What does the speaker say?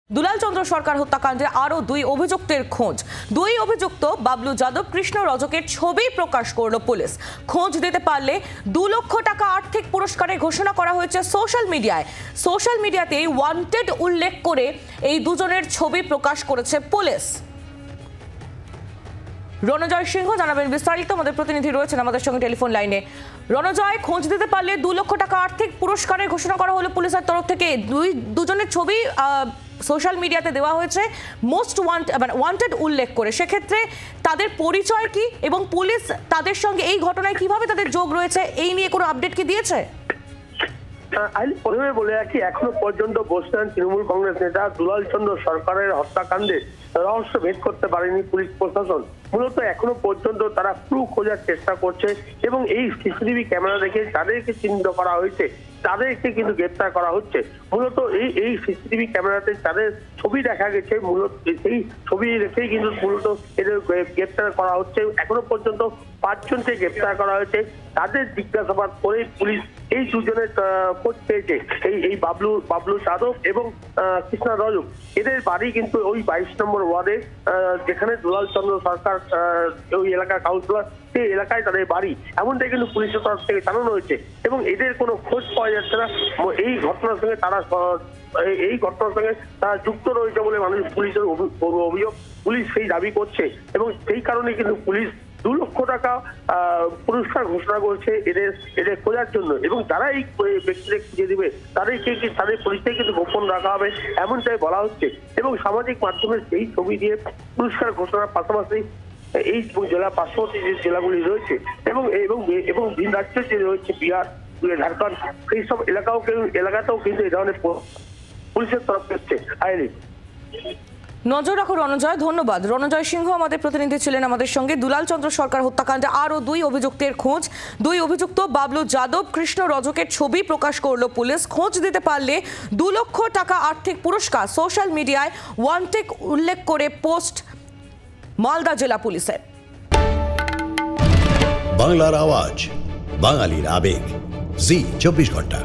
দুলাল চন্দ্র সরকার হত্যাকাণ্ডে আরো দুই অভিযুক্তের খোঁজ। দুই অভিযুক্ত বাবলু যাদব, কৃষ্ণ রজকের ছবি প্রকাশ করলো পুলিশ। খোঁজ দিতে পারলে 2 লক্ষ টাকা আর্থিক পুরস্কারের ঘোষণা করা হয়েছে সোশ্যাল মিডিয়ায়। সোশ্যাল মিডিয়াতে ওয়ান্টেড উল্লেখ করে এই দুজনের ছবি প্রকাশ করেছে পুলিশ। রণজয় সিংহ জানাবেন বিস্তারিত। আমাদের প্রতিনিধি রয়েছেন আমাদের সঙ্গে টেলিফোন লাইনে। রণজয়, খোঁজ দিতে পারলে 2 লক্ষ টাকা আর্থিক পুরস্কারের ঘোষণা করা হলো পুলিশের তরফ থেকে। দুজনের ছবি সোশ্যাল মিডিয়াতে দেওয়া হয়েছে মোস্ট ওয়ান্টেড উল্লেখ করে। সেক্ষেত্রে তাদের পরিচয় কি এবং পুলিশ তাদের সঙ্গে এই ঘটনায় কিভাবে তাদের যোগ রয়েছে এই নিয়ে কোনো আপডেট কি দিয়েছে? প্রথমে বলে রাখি, এখনো পর্যন্ত বসছেন তৃণমূল কংগ্রেস নেতা দুলাল চন্দ্র সরকারের হত্যাকাণ্ডে রহস্য ভেদ করতে পারেনি পুলিশ প্রশাসন। মূলত এখনো পর্যন্ত তারা ক্লু খোঁজার চেষ্টা করছে এবং এই সিসিটিভি ক্যামেরা দেখে যাদেরকে চিহ্নিত করা হয়েছে তাদেরকে কিন্তু গ্রেপ্তার করা হচ্ছে। মূলত এই সিসিটিভি ক্যামেরাতে তাদের ছবি দেখা গেছে, মূলত সেই ছবি রেখেই কিন্তু মূলত এদের গ্রেপ্তার করা হচ্ছে। এখনো পর্যন্ত 5 জনকে গ্রেপ্তার করা হয়েছে। তাদের জিজ্ঞাসাবাদ করে পুলিশ এই দুজনের খোঁজ পেয়েছে। এই বাবলু যাদব এবং কৃষ্ণ রজক, এদের বাড়ি কিন্তু ওই 22 নম্বর ওয়ার্ডে, যেখানে দুলাল চন্দ্র সরকার ওই এলাকার কাউন্সিলর, সেই এলাকায় তাদের বাড়ি। এমনটাই কিন্তু পুলিশের তরফ থেকে জানানো হয়েছে এবং এদের কোনো খোঁজ পাওয়া যাচ্ছে না। এই ঘটনার সঙ্গে তারা যুক্ত রয়েছে বলে পুলিশের অভিযোগ। পুলিশ সেই দাবি করছে এবং সেই কারণে কিন্তু পুলিশ 2 লক্ষ টাকা পুরস্কার ঘোষণা করেছে এদের খোঁজার জন্য। এবং যারা এই ব্যক্তিদের খুঁজে দিবে তাদের পরিচয় কিন্তু গোপন রাখা হবে, এমনটাই বলা হচ্ছে। এবং সামাজিক মাধ্যমে সেই ছবি দিয়ে পুরস্কার ঘোষণার পাশাপাশি এই জেলা পার্শ্ববর্তী যে জেলাগুলি রয়েছে এবং ভিন রাজ্যে যে রয়েছে বিহার, ঝাড়খণ্ড, সেই সব এলাকাতেও কিন্তু এই ধরনের পুলিশের তরফ থেকে আইনি নজর রাখো রণজয়। ধন্যবাদ। রণজয় সিংহ আমাদের প্রতিনিধি ছিলেন আমাদের সঙ্গে। দুলাল চন্দ্র সরকার হত্যাকাণ্ডে আরো 2 অভিযুক্তের খোঁজ। 2 অভিযুক্ত বাবলু যাদব, কৃষ্ণ রজকের ছবি প্রকাশ করলো পুলিশ। খোঁজ দিতে পারলে 2 লক্ষ টাকা আর্থিক পুরস্কার। সোশ্যাল মিডিয়ায় ওয়ান্টেড উল্লেখ করে পোস্ট মালদা জেলা পুলিশের। বাংলার আওয়াজ, বাঙালির আবেগ, জি 24 ঘন্টা।